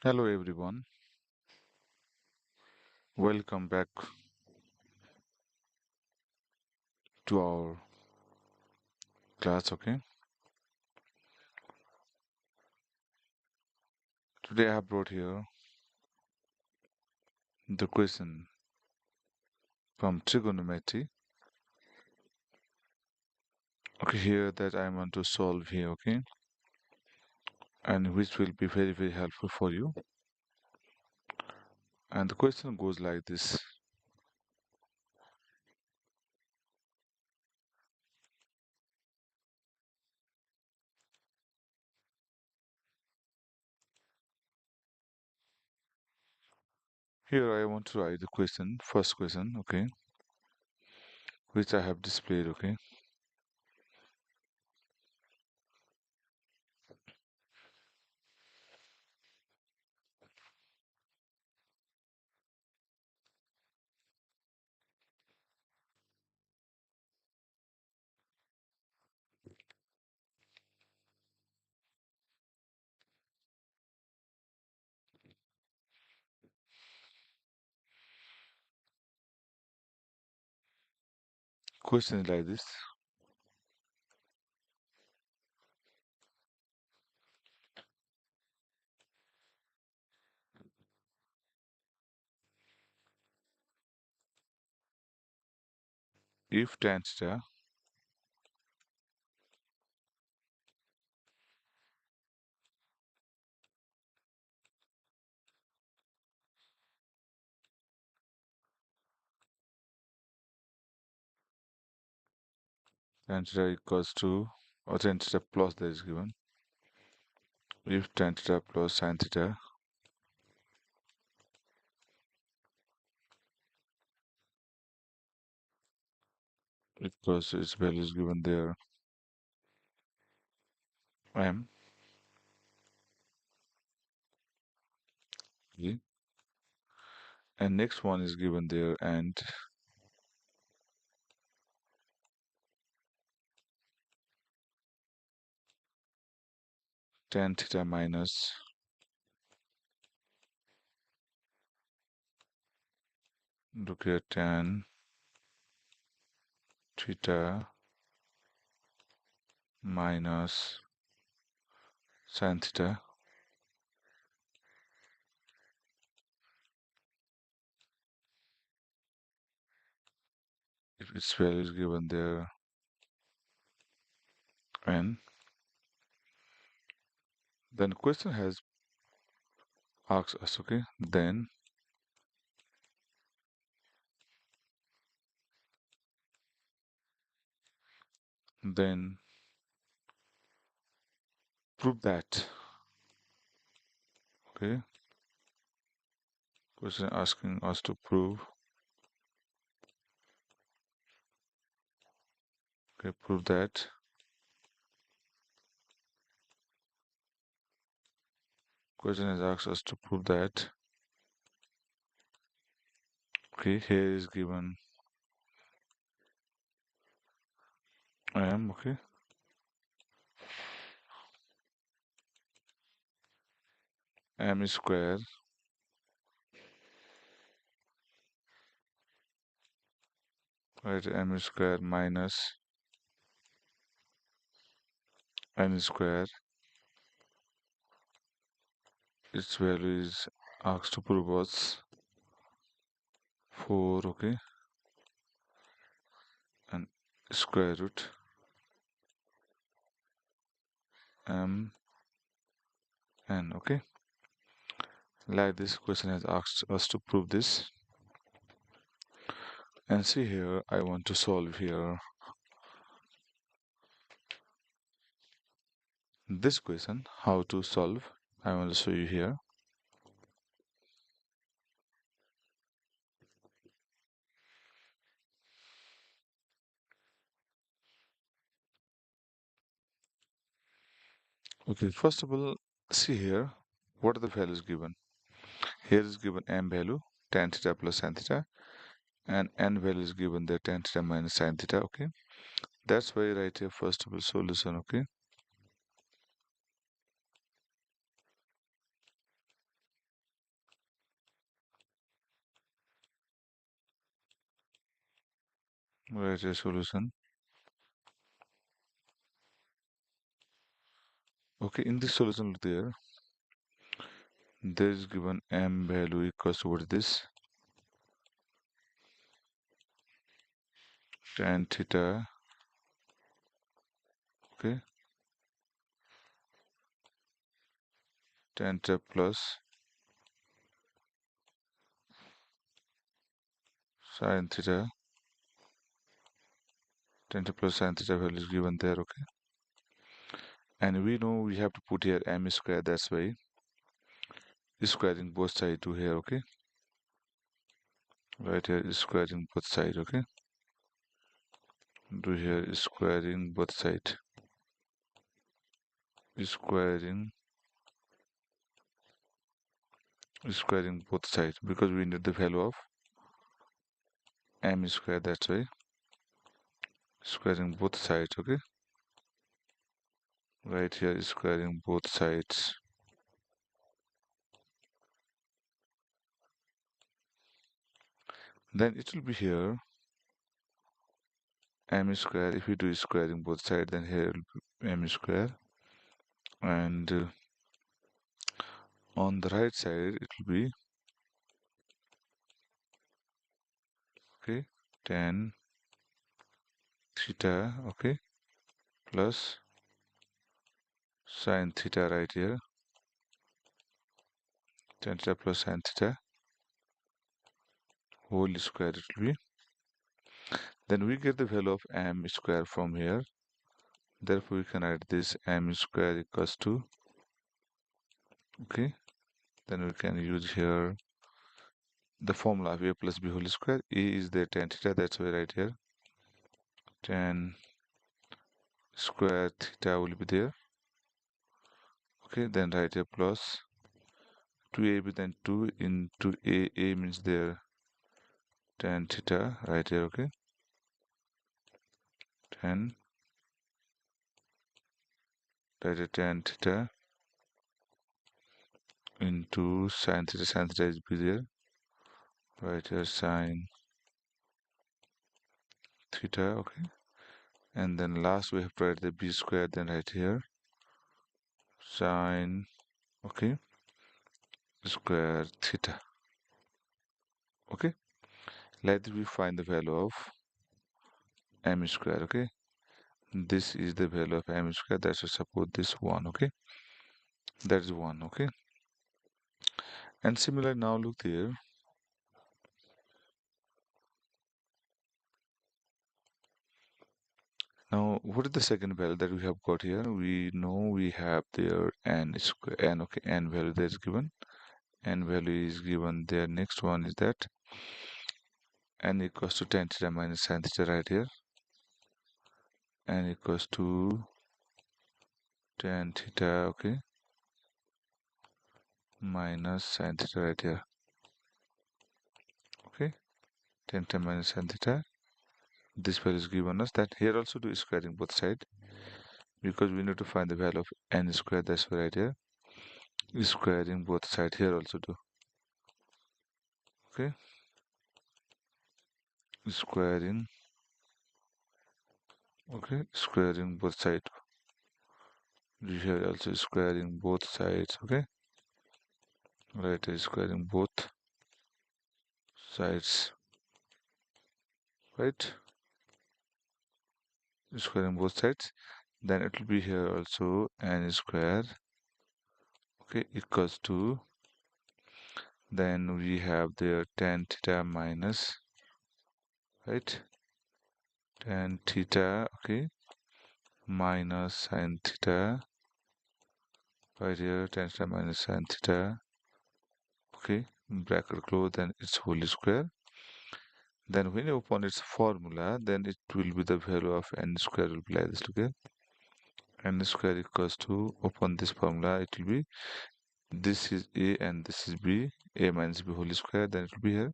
Hello everyone, welcome back to our class. Okay, today I have brought here the question from trigonometry. Okay, here that I want to solve here. Okay, and which will be very helpful for you. And the question goes like this. Here I want to write the question, first question. Okay, which I have displayed. Okay, question is like this. If tan theta equals to or tan theta plus that is given. If tan theta plus sin theta because its value is given there m. Okay. And next one is given there and tan theta minus look here tan theta minus sin theta if its value is given there n. Then question has asked us, okay, then prove that. Okay, question asking us to prove. Okay, prove that. Question has asked us to prove that. Okay, here is given m. Okay, m square, right, m square minus n square. Its value is asked to prove us 4. Okay, and square root m n. Okay, like this question has asked us to prove this. And see here, I want to solve here this question, how to solve. I want to show you here. Okay, first of all, see here, what are the values given? Here is given m value, tan theta plus sin theta, and n value is given there, tan theta minus sin theta. Okay, that's why I write here first of all solution. Okay, Write a solution. Okay, in this solution there is given m value equals to what is this? Tan theta, okay, tan theta plus sin theta, tan theta plus sin theta value is given there, okay. And we know we have to put here m square, that's why squaring both sides to here, okay. Right here is squaring both sides, okay. Do here is squaring both sides. Squaring squaring both sides because we need the value of m square, that's why squaring both sides, okay. Right here is squaring both sides. Then it will be here m square. If we do squaring both sides, then here will be m square, and on the right side it will be, okay, tan theta, okay, plus sin theta right here, tan theta plus sin theta whole square it will be. Then we get the value of m square from here. Therefore, we can write this m square equals to, okay, then we can use here the formula of a plus b whole square. A is the tan theta, that's why right here tan square theta will be there. Okay, then right here plus 2ab, then 2 into a means there tan theta right here, okay, tan right here tan theta into sin theta is be there right here sin theta, okay, and then last we have to write the b square, then right here sin, okay, square theta, okay. Let we find the value of m square, okay. This is the value of m square, that should support this one, okay, that is 1, okay. And similar, now look there. Now what is the second value that we have got here? We know we have there n square, n, okay, n value that is given, n value is given there. Next one is that n equals to tan theta minus sin theta right here, n equals to tan theta, okay, minus sin theta right here, okay, tan theta minus sin theta. This value is given us. That here also do squaring both sides because we need to find the value of n square, that's why right here squaring both sides. Here also do, okay, squaring, okay, squaring both sides. Here also squaring both sides, okay, right here squaring both sides, right, squaring both sides. Then it will be here also n square, okay, equals to, then we have there tan theta minus, right, tan theta, okay, minus sin theta right here, tan theta minus sin theta, okay, bracket close, then it's whole square. Then when you open its formula, then it will be the value of n square will be like this, okay, n square equals to, open this formula, it will be, this is a and this is b, a minus b whole square, then it will be here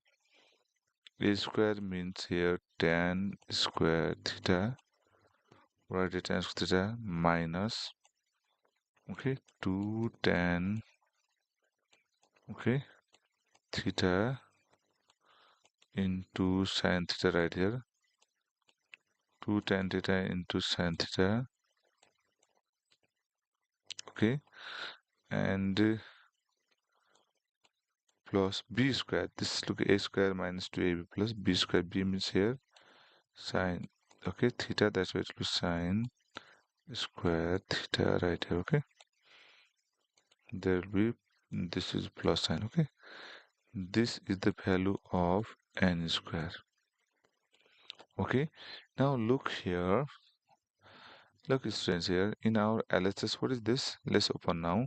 a square means here tan square theta, right, a tan square theta minus, okay, 2 tan, okay, theta into sin theta right here, 2 tan theta into sin theta, okay, and plus b square. This look a square minus 2ab plus b square. B means here sine, okay, theta. That's why it will be sine square theta right here. Okay, there will be, this is plus sign. Okay, this is the value of n square. Okay, now look here. Look, students, here in our LHS, what is this? Let's open now.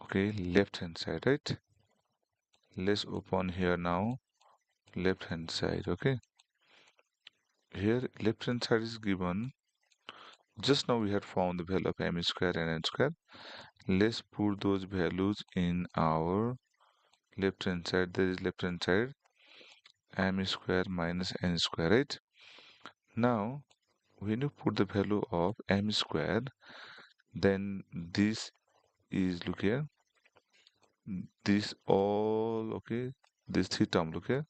Okay, left hand side, right? Let's open here now, left hand side. Okay, here left hand side is given. Just now we had found the value of m square and n square. Let's put those values in our left hand side. There is left hand side m square minus n square, right? Now when you put the value of m square, then this is, look here, this all, okay, this three term, look here,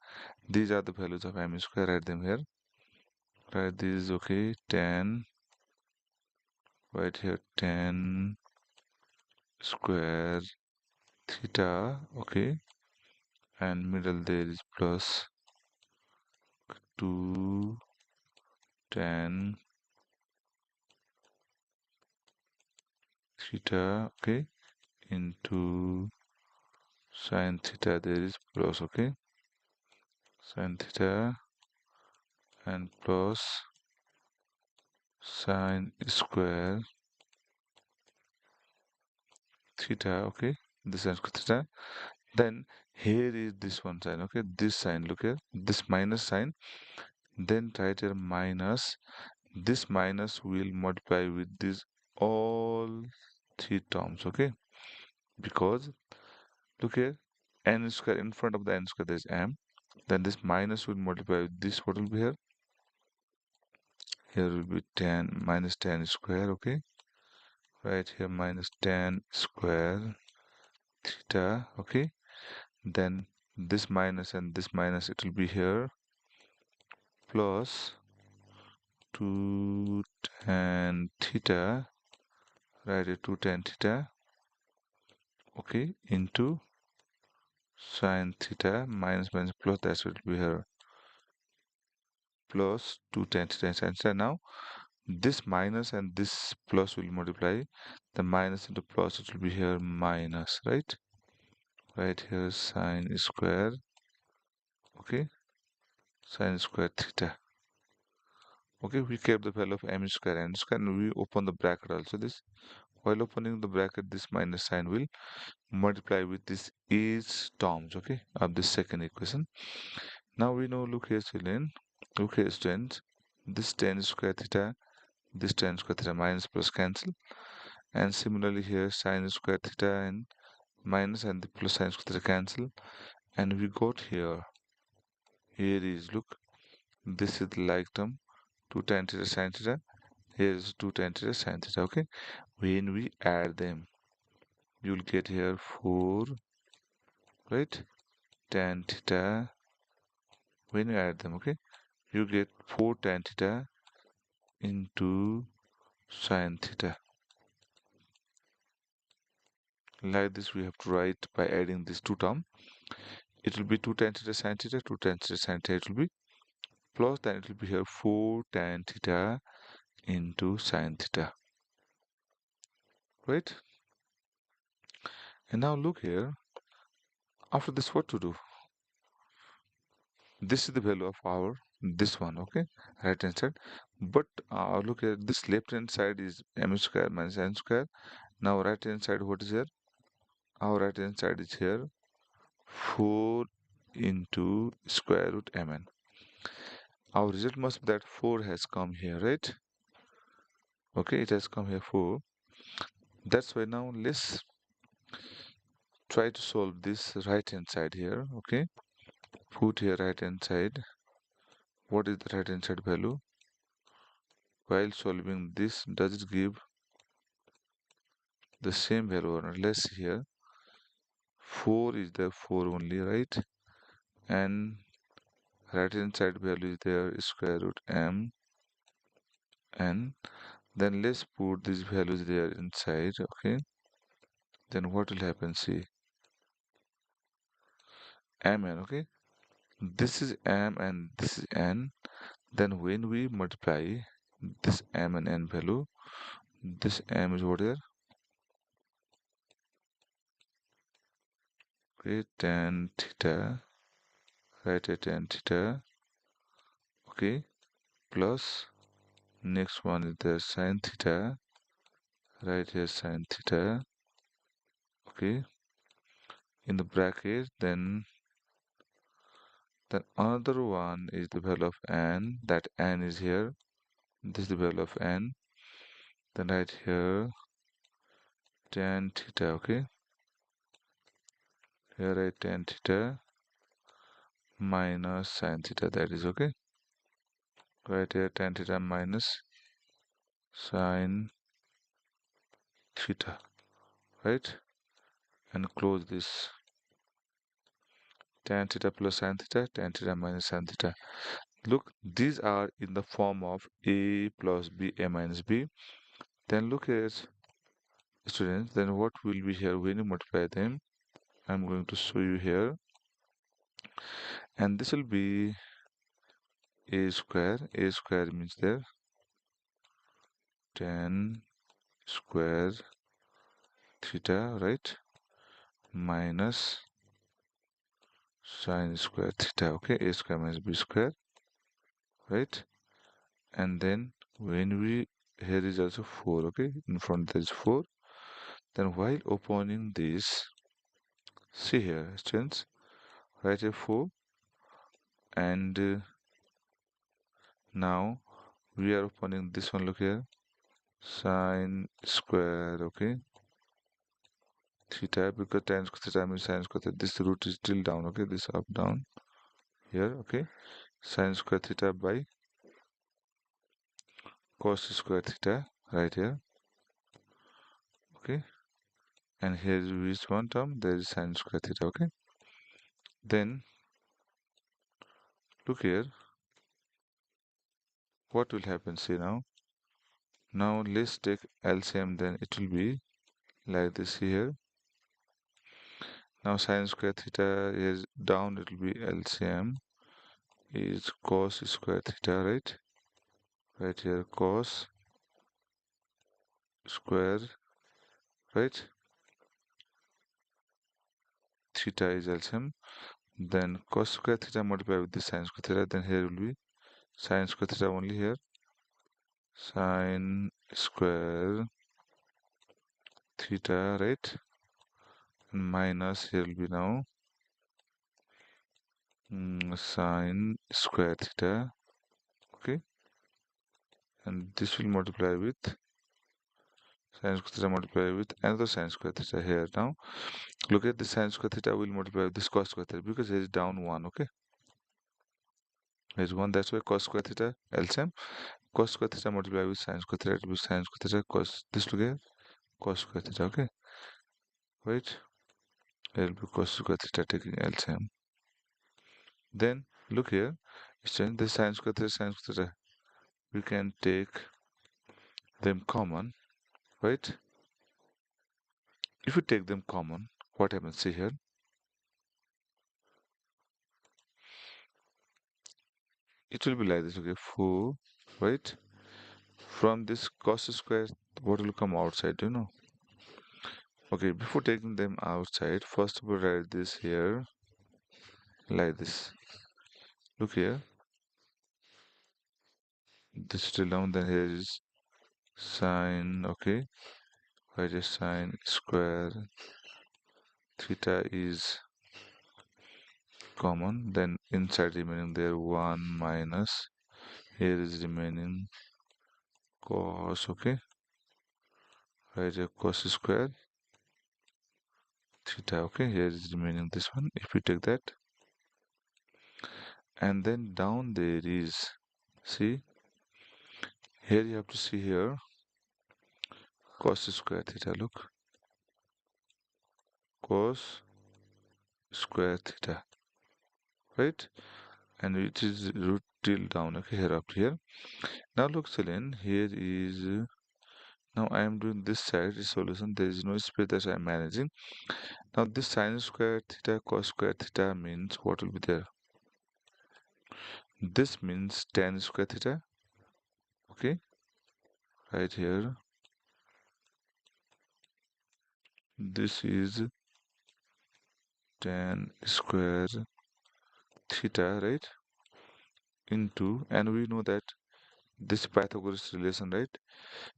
these are the values of m square. Write them here. Write this, okay, 10, right here 10 square theta, okay, and middle there is plus 2 tan theta, okay, into sin theta, there is plus, okay, sin theta and plus sin square theta, okay, this sin square theta. Then here is this one sign, okay, this sign, look here, this minus sign, then write here minus, this minus will multiply with this all three terms, okay, because look here, n square, in front of the n square there is m, then this minus will multiply with this, what will be here, here will be 10 minus 10 square, okay, right here minus 10 square theta, okay, then this minus and this minus, it will be here plus 2 tan theta, right here 2 tan theta, okay, into sin theta minus minus plus, that will be here plus 2 tan theta sin theta. Now this minus and this plus will multiply, the minus into plus, it will be here minus, right, right here sin square, okay, sin square theta. Okay, we kept the value of m square and n square, and we open the bracket also. This, while opening the bracket, this minus sign will multiply with this is terms, okay, of this second equation. Now we know, look here children, look here students, this tan square theta, this tan square theta minus plus cancel, and similarly here sin square theta and minus and the plus sin square theta cancel, and we got here, here is, look, this is the like term, 2 tan theta sin theta, here is 2 tan theta sin theta, okay. When we add them, you'll get here 4, right, tan theta. When you add them, okay, you get 4 tan theta into sin theta. Like this we have to write by adding these two terms. It will be 2 tan theta sin theta, 2 tan theta sin theta, it will be plus, then it will be here 4 tan theta into sin theta, right? And now look here, after this what to do? This is the value of our this one, okay, right hand side. But look at this left hand side is m square minus n square. Now right hand side, what is here? Our right hand side is here 4 into square root mn. Our result must be that 4 has come here, right? Okay, it has come here 4. That's why now let's try to solve this right hand side here, okay? Put here right hand side. What is the right hand side value? While solving this, does it give the same value or not? Let's see here. 4 is there, 4 only, right? And right hand side value is there, square root m n. Then let's put these values there inside. Okay, then what will happen? See, mn. Okay, this is m and this is n. Then when we multiply this m and n value, this m is what here? Okay, tan theta, right here tan theta. Okay, plus next one is the sin theta, right here sin theta. Okay, in the bracket, then another one is the value of n. That n is here. This is the value of n. Then right here tan theta. Okay, here I tan theta minus sin theta. That is okay. Right here tan theta minus sin theta. Right, and close this. Tan theta plus sin theta, tan theta minus sin theta. Look, these are in the form of a plus b, a minus b. Then look at students, then what will be here when you multiply them? I'm going to show you here, and this will be a square. A square means there tan square theta, right, minus sin square theta. Okay, a square minus b square, right? And then when we, here is also 4. Okay, in front there is 4. Then while opening this, see here students, write here 4, and now we are opening this one. Look here, sine square, okay, theta, because tan square theta means sine square theta. This root is still down. Okay, this up down here. Okay, sine square theta by cos square theta right here. Okay, and here is one term, there is sine square theta. Okay, then look here, what will happen? See now let's take LCM, then it will be like this here. Now sine square theta is down, it will be LCM is cos square theta, right? Right here cos square, right? Theta is LCM. Then cos square theta multiplied with this sine square theta, then here will be sine square theta only here. Sine square theta, right? And minus here will be now sine square theta. Okay, and this will multiply with sine square theta multiply with another sine square theta here. Now look at the sine square theta will multiply with this cos square theta, because here is down 1. Okay, here is 1, that's why cos square theta LCM. Cos square theta multiply with sine square theta, it will be sine square theta cos this together, cos square theta. Okay, right, here will be cos square theta taking LCM. Then look here, exchange the sine square theta, sine square theta, we can take them common, right? If you take them common, what happens? See here, it will be like this. Okay, 4, right? From this cos square, what will come outside? Do you know? Okay, before taking them outside, first of all write this here like this. Look here, this still down. Then here is sine. Okay, write a sine square theta is common. Then inside remaining there 1 minus. Here is remaining cos. Okay, write a cos square theta. Okay, here is remaining this one. If you take that, and then down there is, see here, you have to see here cos square theta. Look, cos square theta, right? and it is root till down, okay, here up here. Now look, Celine, here is now I am doing this side is solution. There is no space that I am managing. Now this sine square theta cos square theta means what will be there? This means tan square theta, okay, right here. This is tan square theta, right? Into, and we know that this Pythagoras relation, right?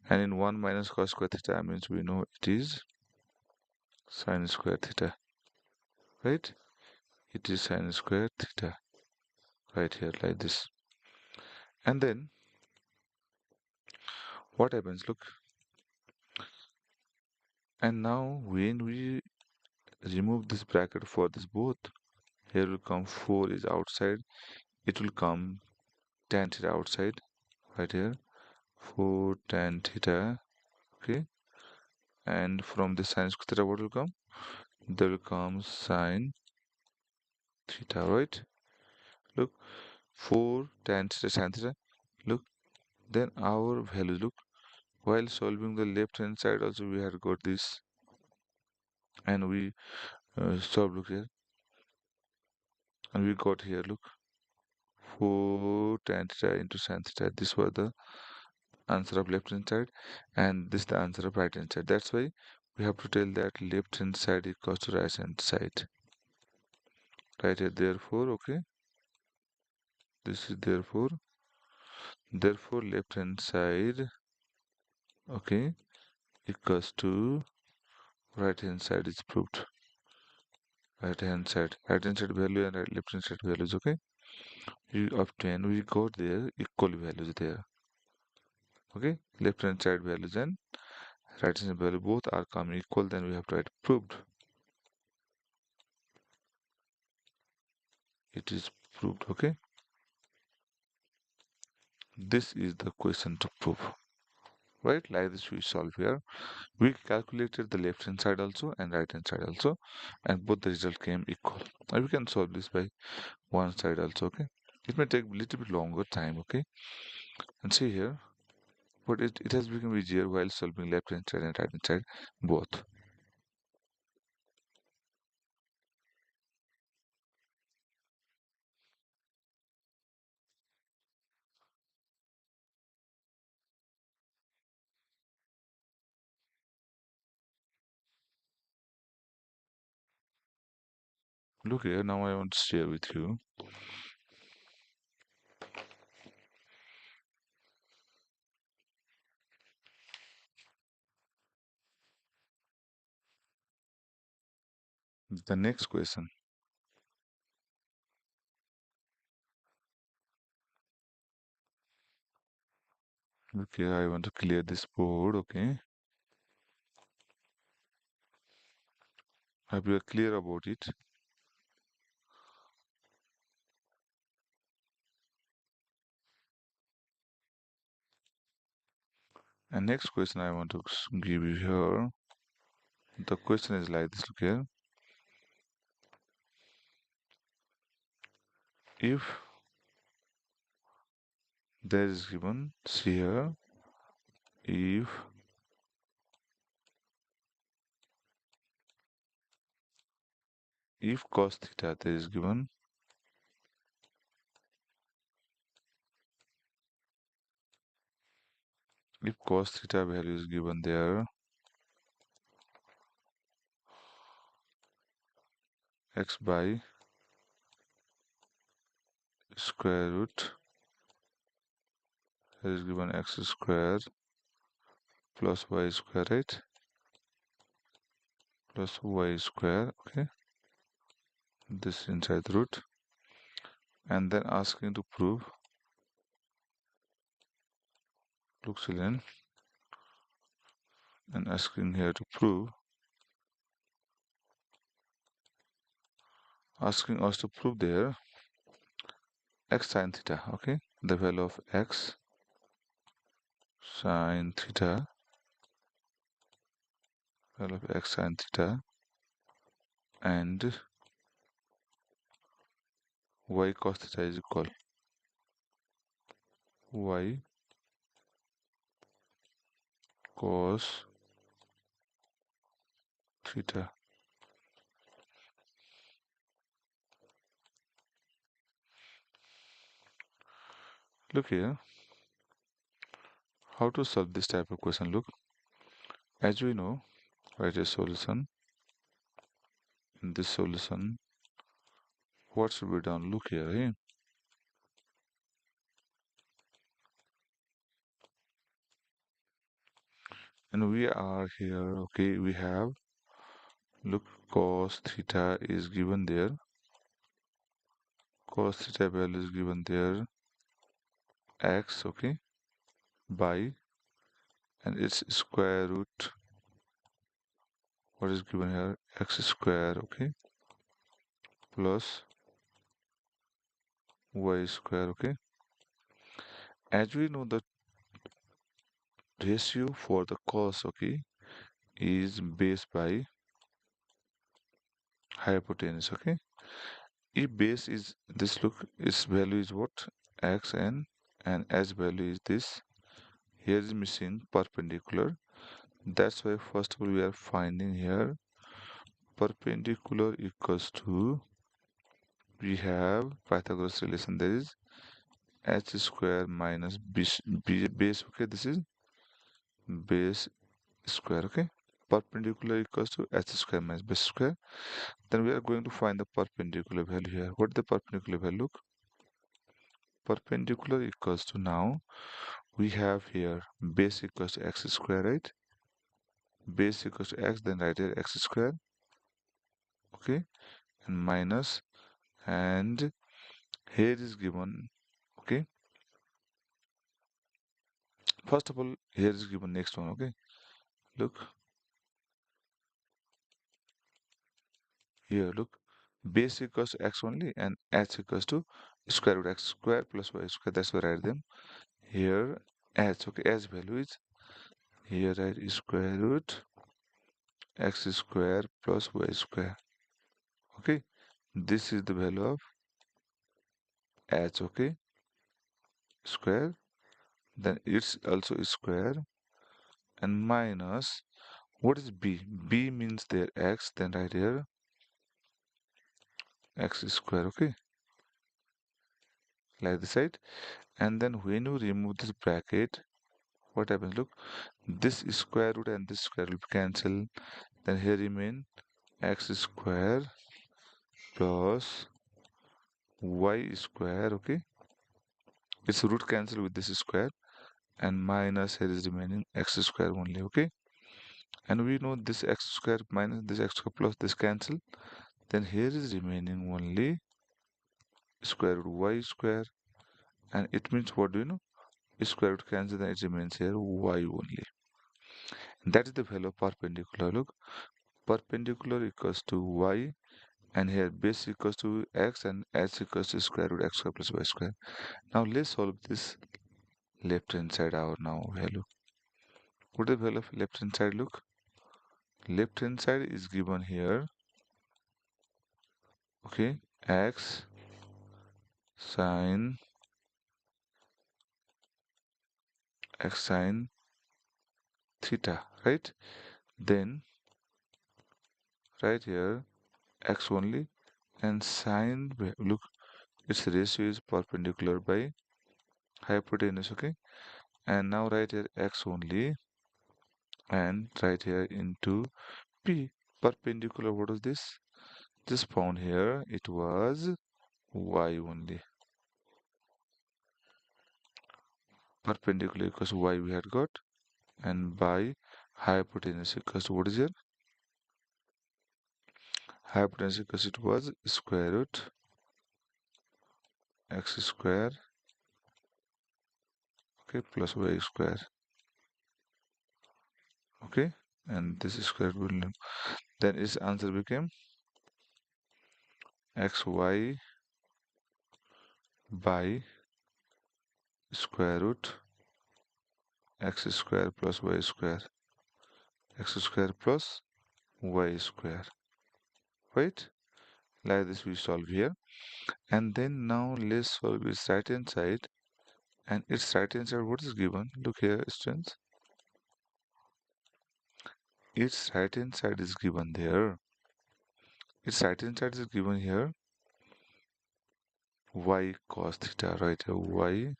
And in 1 minus cos square theta means we know it is sine square theta, right? It is sine square theta right here like this. And then what happens? Look, and now when we remove this bracket for this both, here will come 4 is outside, it will come tan theta outside right here, 4 tan theta, okay, and from the sine square theta what will come? There will come sine theta, right? Look, 4 tan theta sin theta. Look, then our value, look, while solving the left hand side also we had got this, and we solve, look here, and we got here, look, 4 tan theta into sin theta. This was the answer of left hand side, and this the answer of right hand side. That's why we have to tell that left hand side equals to right hand side right here. Therefore, okay, this is therefore left hand side, okay, equals to right hand side is proved. Right hand side value and left hand side values, okay, we obtain, we got there equal values there, okay, left hand side values and right hand side value both are coming equal, then we have to write proved. It is proved, okay. This is the question to prove, right? Like this we solve here. We calculated the left hand side also and right hand side also, and both the result came equal. And we can solve this by one side also, okay. It may take a little bit longer time, okay. And see here, but it has become easier while solving left hand side and right hand side both. Look here, now I want to share with you the next question. Okay, I want to clear this board, okay. Hope you are clear about it. And next question I want to give you here. The question is like this, look here. If there is given, see here, if cos theta there is given, if cos theta value is given there, x by square root, there is given x square plus y square, right? Plus y square, okay, this inside the root, and then asking to prove, looks in, and asking here to prove, asking us to prove there x sine theta, okay, the value of x sine theta, value of x sine theta, and y cos theta is equal y cos theta. Look here, how to solve this type of question. Look, as we know, write a solution. In this solution, what should be done? Look here, eh? And we are here, okay, we have, look, cos theta is given there, cos theta value is given there, x, okay, by, and its square root, what is given here, x square, okay, plus y square, okay. As we know, the ratio for the cos, okay, is base by hypotenuse, okay. If base is this, look, its value is what, x, and s value is this, here is missing perpendicular. That's why first of all we are finding here perpendicular equals to, we have Pythagoras relation, there is h square minus b base, okay, this is base square, okay. Perpendicular equals to h square minus base square. Then we are going to find the perpendicular value here. What is the perpendicular value? Look, perpendicular equals to, now we have here base equals to x square, right? Base equals to x, then write here x square, okay, and minus, and here is given, okay. First of all, here is given next one, okay. Look here, look, base equals to x only, and h equals to square root x square plus y square. That's why I write them here h, okay. H value is here, right, is square root x square plus y square, okay. This is the value of h, okay, square, then it's also square, and minus, what is b? B means there x, then right here x square, okay, like this, right? And then when you remove this bracket, what happens? Look, this square root and this square will cancel. Then here remain x square plus y square, okay. Its root cancel with this square, and minus, here is remaining x square only, okay. And we know this x square minus this x square plus this cancel. Then here is remaining only square root y square, and it means, what do you know? Square root cancel, then it remains here y only. That is the value of perpendicular. Look, perpendicular equals to y, and here base equals to x, and h equals to square root x square plus y square. Now let's solve this left hand side our now value. What is the value of left hand side? Look, left hand side is given here, okay, x sine theta, right? Then right here x only, and sine, look, its ratio is perpendicular by hypotenuse, okay. And now right here x only, and right here into p. Perpendicular, what is this? Just found here, it was y only. Perpendicular equals y we had got, and by hypotenuse equals to, what is here? Hypotenuse equals, it was square root x square, okay, plus y square, okay. And this is square root, then its answer became xy by square root x square plus y square, x square plus y square, right? Like this we solve here. And then now let's solve its right hand side. And its right hand side, what is given? Look here, students. Its right hand side is given there. Its right hand side is given here. Y cos theta right here. Y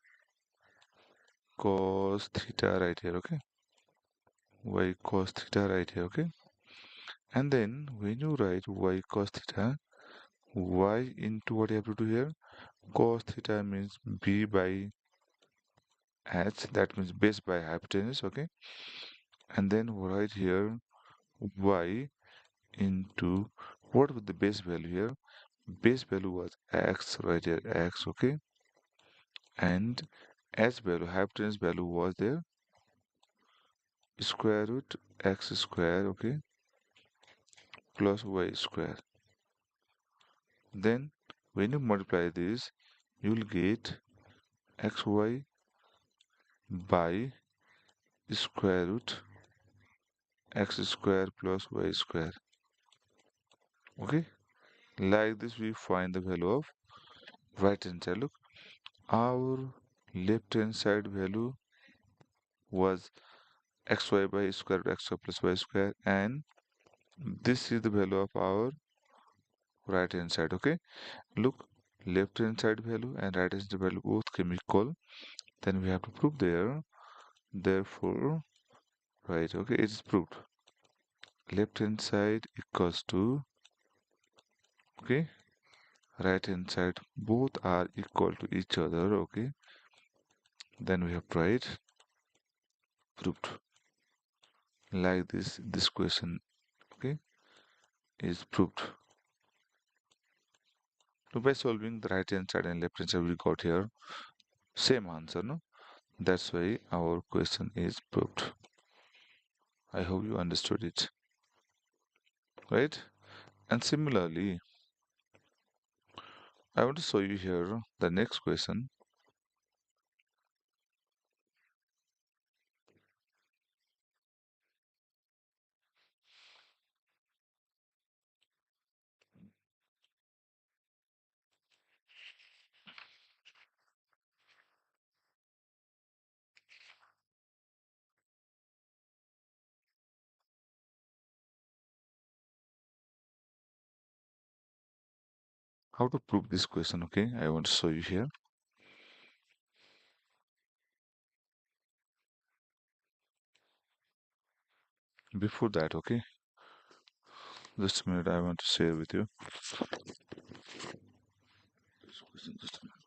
cos theta right here. Okay. Y cos theta right here. Okay. And then when you write y cos theta, y into what you have to do here? Cos theta means b by h. That means base by hypotenuse. Okay. And then right here y into what was the base value here? Base value was x right here, x, okay, and h value, hypotenuse value was there square root x square, okay, plus y square. Then when you multiply this, you'll get xy by square root x square plus y square. Okay, like this we find the value of right hand side. Look, our left hand side value was xy by square root x square plus y square, and this is the value of our right hand side. Okay, look, left hand side value and right hand side value both can be equal. Then we have to prove there. Therefore, right, okay, it's proved. Left hand side equals to, okay, right hand side, both are equal to each other. Okay, then we have tried, proved. Like this question, okay, is proved. So by solving the right hand side and left hand side, we got here same answer, no? That's why our question is proved. I hope you understood it, right? And similarly, I want to show you here the next question. How to prove this question, okay? I want to show you here. Before that, okay? Just a minute, I want to share with you. This question, just a minute.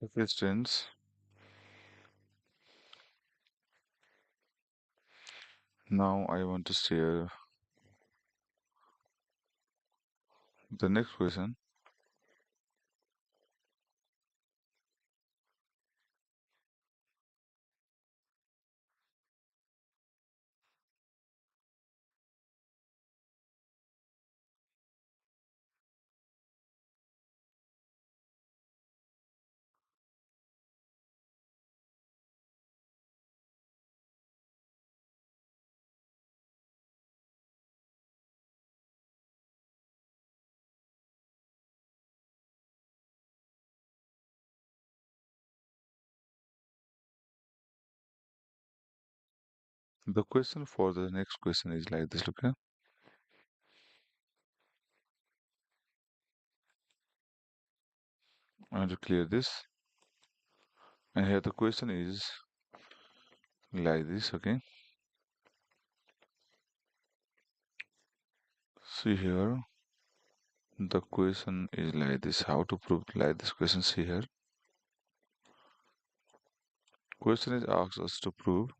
Okay, students, now I want to share the next question. The question for the next question is like this, okay? I want to clear this. And here the question is like this, okay? See here, the question is like this. How to prove like this question? See here. Question is asks us to prove,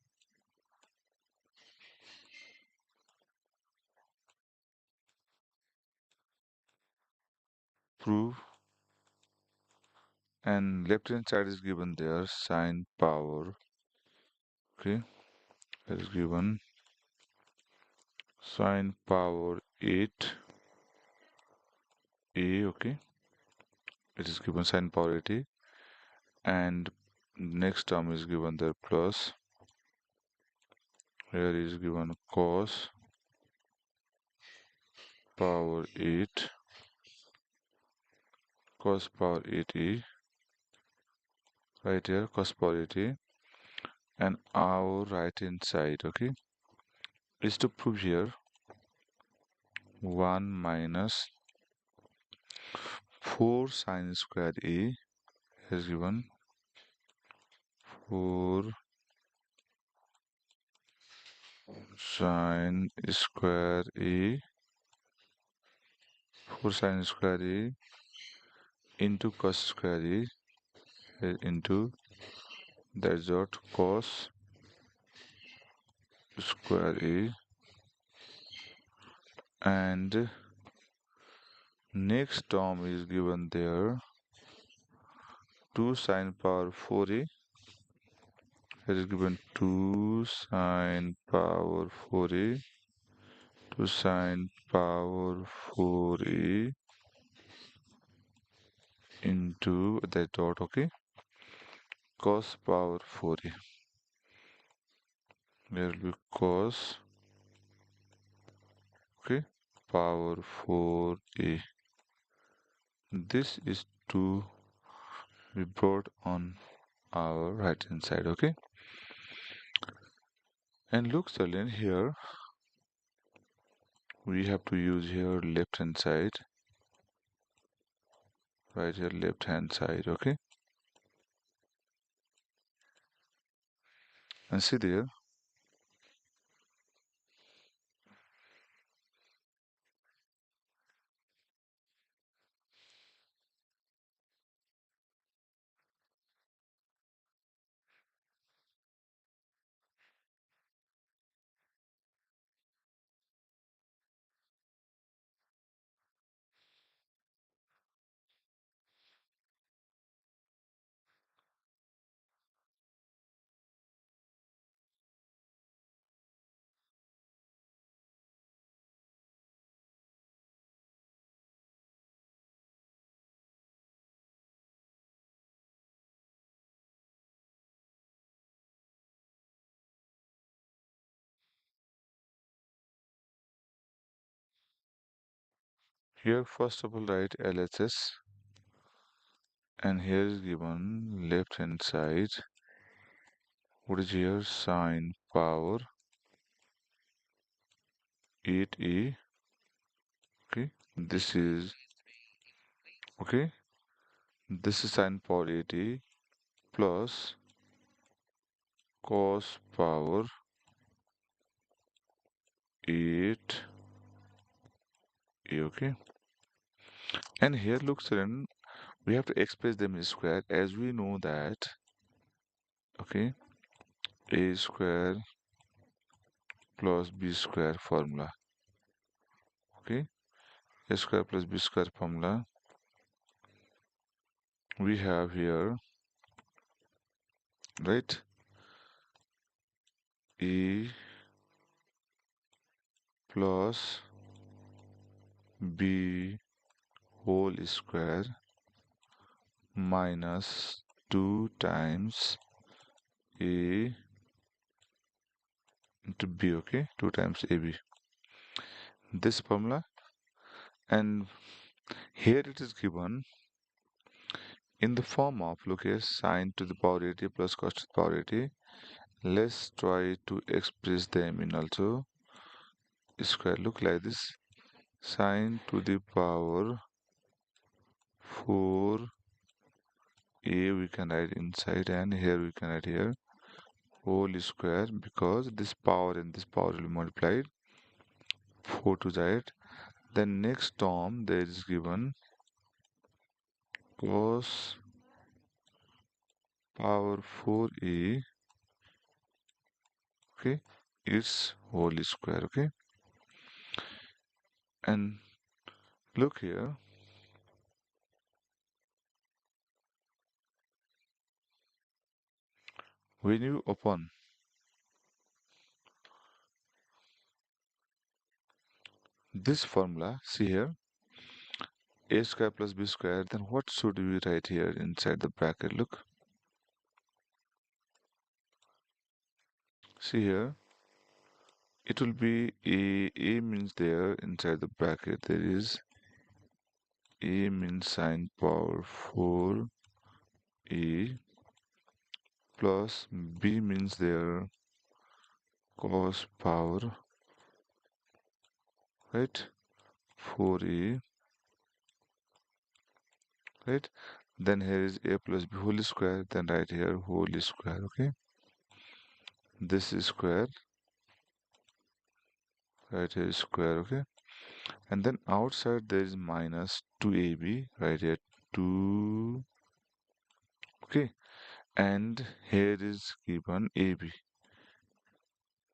and left hand side is given there sine power, okay? That is given sine power 8 a, okay? It is given sine power 8 a, and next term is given there plus. Here is given cos power 8, cos power 8a, right here, cos power 8a, and our right hand side, okay, is to prove here 1 minus 4 sine square a is given 4 sine square a, 4 sine square a into cos square a into that's dot cos square a, and next term is given there 2 sine power 4a. It is given 2 sine power 4a, 2 sine power 4a into that dot, okay, cos power 4a. There will be cos, okay, power 4a. This is to be brought on our right hand side, okay. And look, Stalin, here we have to use here left hand side, right here left hand side, okay. And see there, here first of all write LHS, and here is given left hand side, what is here sine power 8a, okay, this is, okay, this is sine power 8a plus cos power 8a, okay. And here looks then we have to express them in square, as we know that, okay, a square plus b square formula, okay, a square plus b square formula we have here, right? A plus b whole square minus 2 times a into b, okay, 2 times ab, this formula. And here it is given in the form of, look here, sine to the power 80 plus cos to the power 80. Let's try to express them in also square. Look like this, sine to the power 4a we can write inside, and here we can write here whole square, because this power and this power will be multiplied 4 to the right. Then next term there is given cos power 4a, okay, its whole square, okay. And look here, when you open this formula, see here, a square plus b square, then what should we write here inside the bracket? Look, see here, it will be a means there inside the bracket there is a means sine power 4 a plus b means there cos power, right, 4a, right. Then here is a plus b whole square, then right here whole square, okay, this is square, right here is square, okay. And then outside there is minus 2ab, right here 2, okay. And here is given ab,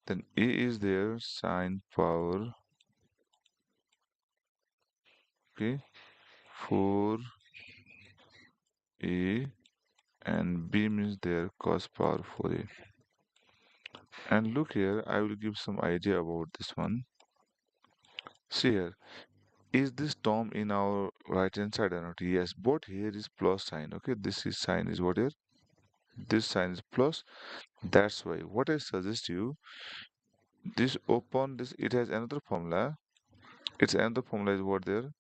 then a is there sine power, okay, 4a, and b means there cos power 4a. And look here, I will give some idea about this one. See here, is this term in our right hand side or not? Yes, both here is plus sign, okay, this is sign is what here, this sign is plus. That's why what I suggest you, this open this, it has another formula, its another formula is what there,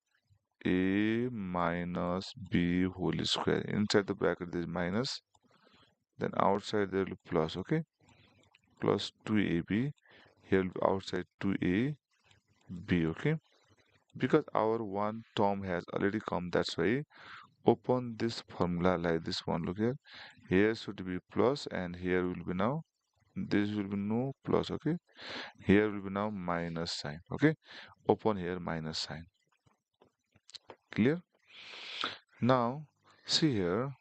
a minus b whole square, inside the bracket there is minus, then outside there will be plus, okay, plus 2ab, here will be outside 2ab, okay. Because our one term has already come, that's why open this formula like this one. Look here, here should be plus, and here will be now, this will be no plus, okay, here will be now minus sign, okay. Open here minus sign, clear. Now see here,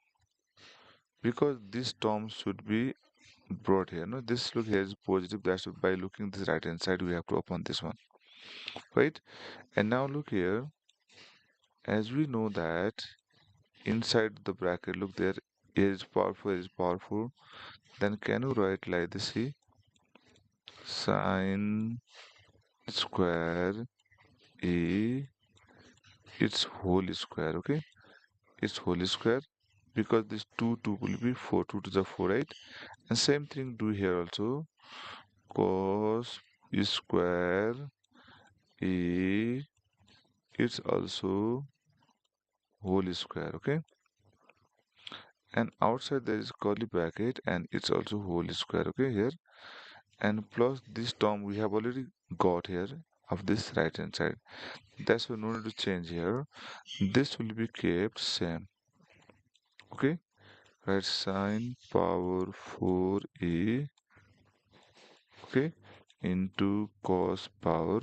because this term should be brought here, no, this look here is positive, that's why by looking this right hand side we have to open this one, right. And now look here, as we know that inside the bracket, look there, is powerful, then can you write like this, see, sine square a its whole square, okay, its whole square, because this 2 will be 4, 2 to the 4, right. And same thing do here also, cos square a, it's also whole square, okay. And outside there is curly bracket, and it's also whole square, okay, here. And plus this term we have already got here of this right hand side, that's why no need to change here, this will be kept same, okay. Right, sine power 4a, okay, into cos power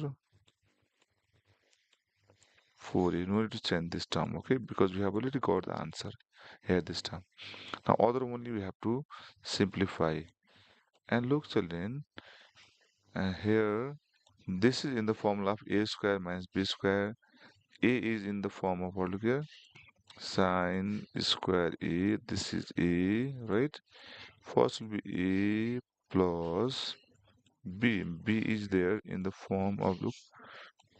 4a. No need to change this term, okay? Because we have already got the answer here this term. Now other only we have to simplify. And look children, here this is in the formula of a square minus b square. A is in the form of what, look here, sine square a. This is a, right? First will be a plus b. B is there in the form of, look,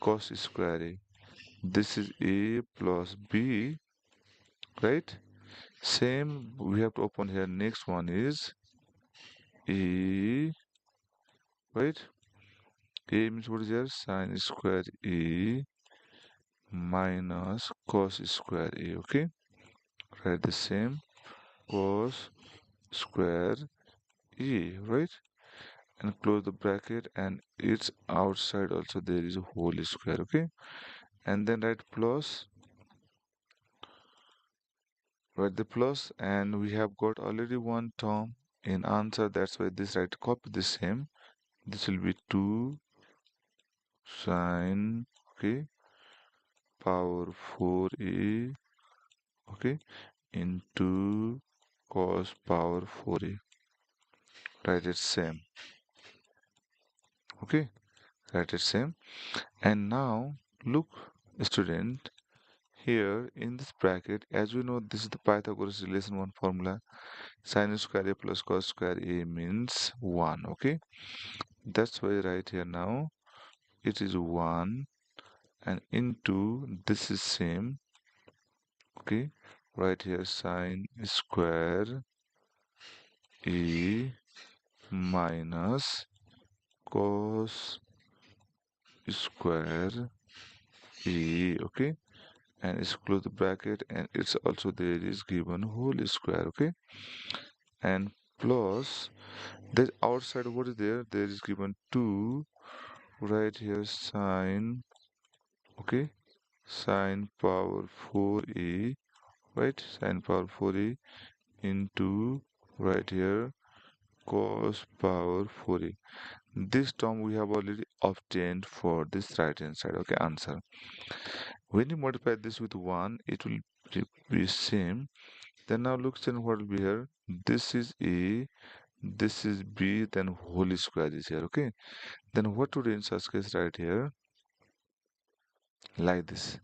cos square a. This is a plus b, right? Same we have to open here. Next one is a, right? A means what is here? Sine square a minus cos square a. Okay, write the same, cos square a, right? And close the bracket, and its outside also there is a whole square. Okay, and then write plus, write the plus, and we have got already one term in answer. That's why this, right, copy the same. This will be 2 sine, okay, power 4a, okay, into cos power 4a. Write it same. Okay, write it same. And now look, student, here in this bracket, as we know, this is the Pythagoras relation 1 formula. Sin square a plus cos square a means 1. Okay, that's why right here now it is 1, and into this is same. Okay, right here sine square a minus cos square a. Okay, and it's close the bracket, and it's also there is given whole square. Okay, and plus the outside, what is there? There is given 2, right here sine, okay, sine power 4a, right, sine power 4a into, right here, cos power 4a. This term we have already obtained for this right hand side. Okay, answer. When you multiply this with 1, it will be same. Then now look at what will be here. This is a, this is b, then whole square is here. Okay, then what would in such case right here, like this.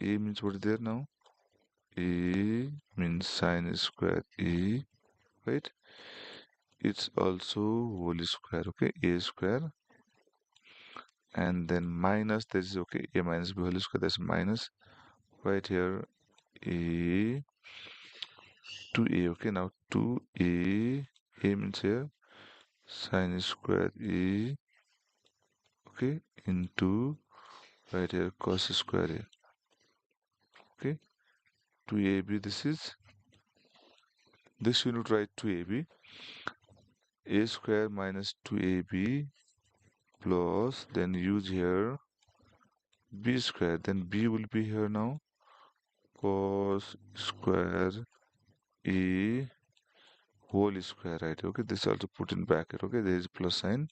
A means what is there now? A means sine square a, right? It's also whole square. Okay, a square, and then minus, this is, okay, a minus b whole square, that's minus, right here, a 2a. Okay, now 2a, a means here sine square a, okay, into, right here, cos square a. Okay, 2ab, this is, this you need to write 2ab, a square minus 2ab plus, then use here b square, then b will be here now, cos square a whole square, right? Okay, this also put in bracket. Okay, there is plus sign,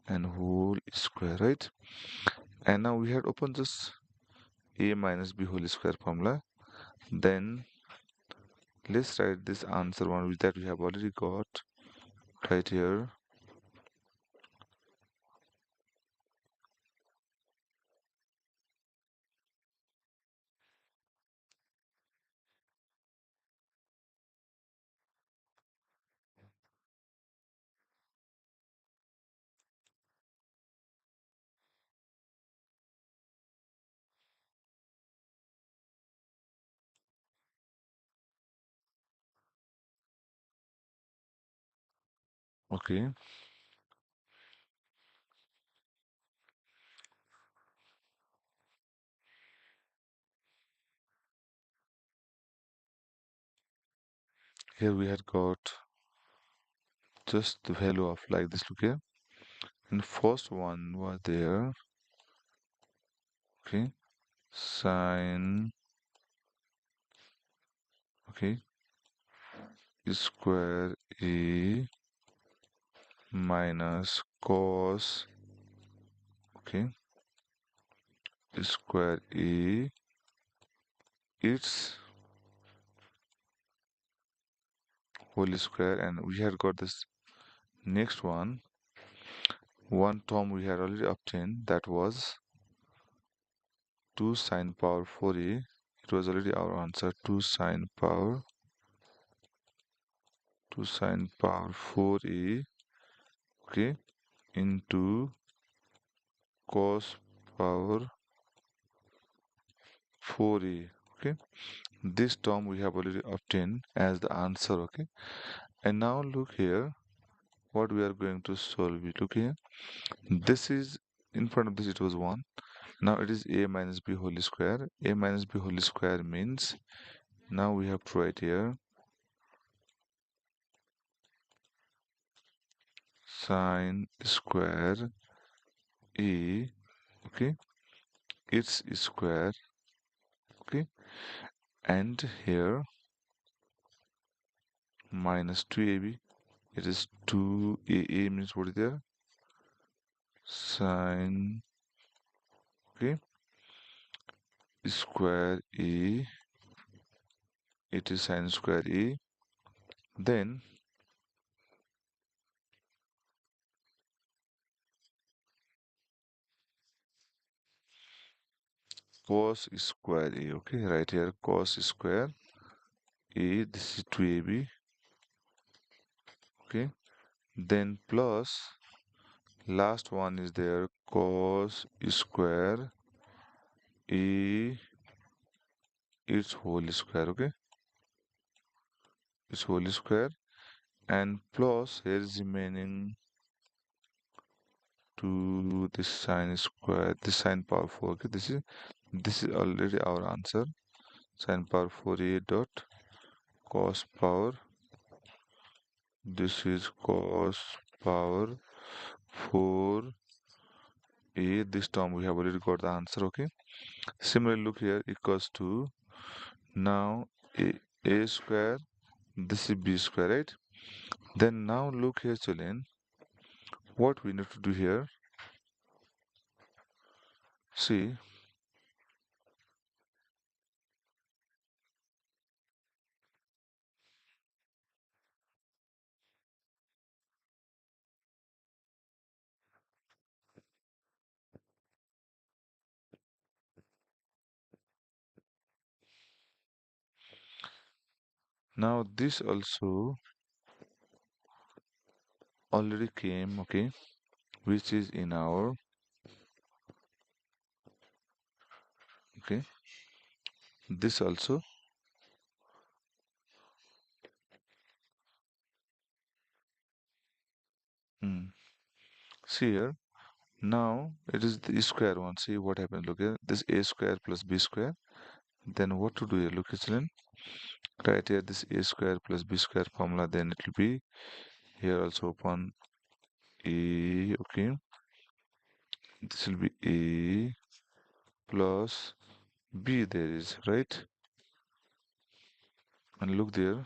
and whole square, right? And now we had opened this a minus b whole square formula. Then let's write this answer one that we have already got right here. Okay, here we had got just the value of like this. Look here, and first one was there. Okay, sine, okay, square a minus cos, okay, square A, its whole square, and we had got this next one term we had already obtained, that was 2 sine power 4a. It was already our answer, 2 sine power 4a, okay, into cos power 4a, okay. This term we have already obtained as the answer, okay. And now look here, what we are going to solve it. Look here, this is, in front of this it was 1, now it is a minus b whole square. A minus b whole square means, now we have to write here sine square a, okay, its square, okay, and here minus 2ab, it is 2a means what is there, sine, okay, square a, it is sine square a, then cos square a, okay, right here cos square a, this is 2ab, okay, then plus last one is there cos square a, its whole square, okay, its whole square, and plus here is remaining to this sine square, this sine power 4, okay, this is already our answer, sine power 4a dot cos power, this is cos power 4a, this term we have already got the answer, okay. Similarly look here, equals to, now a square, this is b square, right? Then now look here children, what we need to do here, see, now this also already came, okay, which is in our, okay, this also, see here, now it is the square one, see what happens, look here, this a square plus b square, then what to do here, look here children, right here this a square plus b square formula, then it will be here also upon a, okay, this will be a plus b, there is, right, and look there,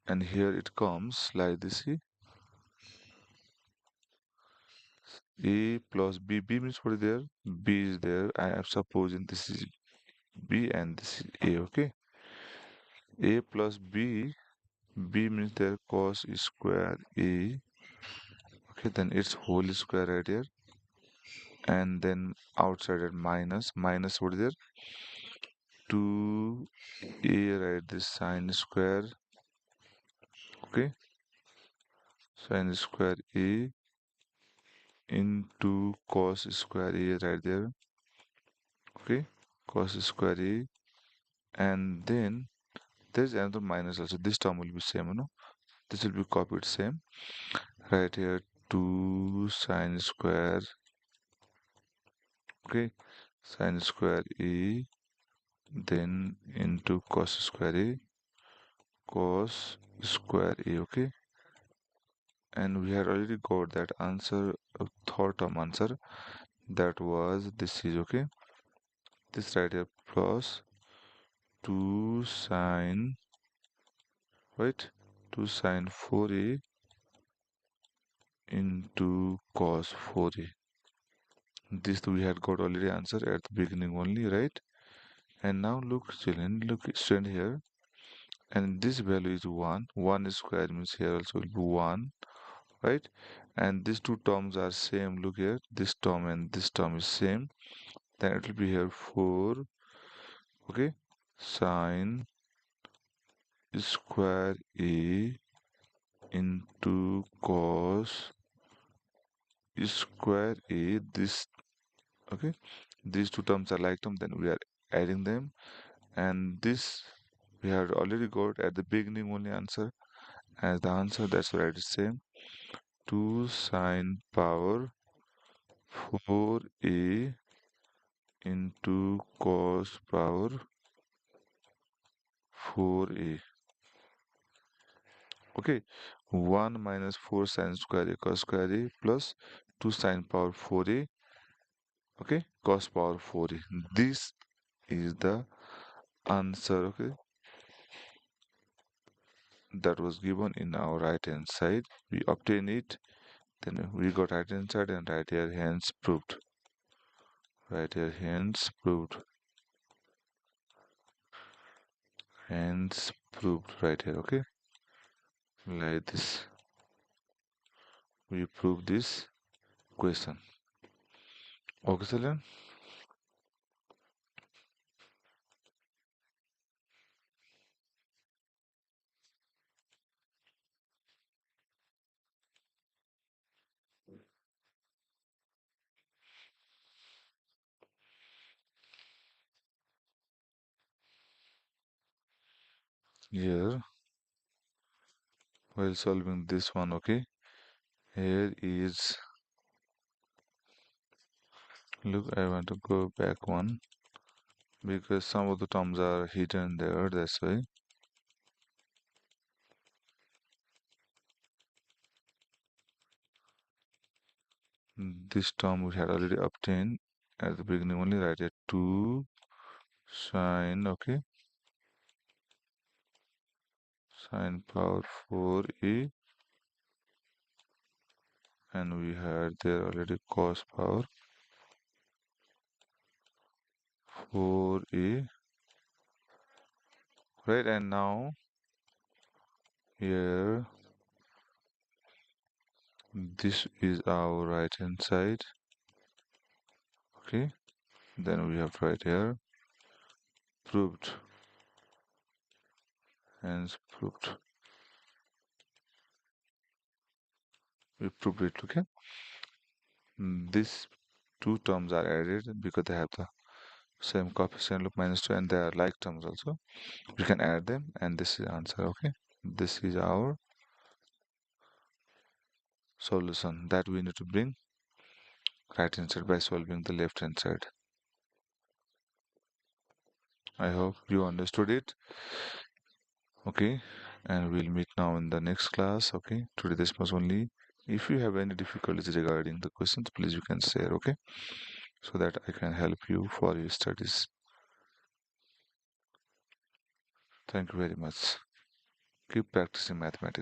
and here it comes like this, see, a plus b, b means what is there, b is there, I am supposing this is b and this is a, okay, a plus b, b means there cos square a, okay, then it's whole square right here, and then outside it minus what is there, 2a, right, this sine square, okay, sine square a into cos square a right there, okay, cos square a, and then there's another minus also, this term will be same, you know, this will be copied same right here, 2 sine square, okay, sine square a, then into cos square a, cos square a, okay, and we had already got that answer, third term answer, that was this is, okay, this right here plus 2 sine, right, 2 sine 4a into cos 4a, This we had got already answer at the beginning only, right? And now look, children, look, student here, and this value is 1. 1 square means here also will be 1, right? And these two terms are same. Look here, this term and this term is same. Then it will be here 4, okay? Sine square A into cos square A. This, okay? These two terms are like them. Then we are adding them, and this we had already got at the beginning only answer as the answer. That's why it is same. 2 sine power 4a into cos power 4a. Okay, 1 minus 4 sine square a cos square a plus 2 sine power 4a, okay, cos power 4a. This is the answer, okay, that was given in our right hand side. We obtain it, then we got right hand side and right here, hence proved. Right here, hence proved. Hence proved right here, okay, like this. We prove this question. Okay, children. Here, while solving this one, okay, here is, look, I want to go back one because some of the terms are hidden there, that's why. This term we had already obtained at the beginning only, right here, 2 sine, okay, sine power 4a, and we had there already cos power 4a, right? And now here, this is our right hand side, okay, then we have right here proved, hence proved. We proved it, okay. These two terms are added because they have the same coefficient of -2 and they are like terms also. We can add them and this is answer, okay. This is our solution that we need to bring right hand side by solving the left hand side. I hope you understood it, okay, and we'll meet now in the next class, okay. Today this was only. If you have any difficulties regarding the questions, please you can share, okay, so that I can help you for your studies. Thank you very much. Keep practicing mathematics.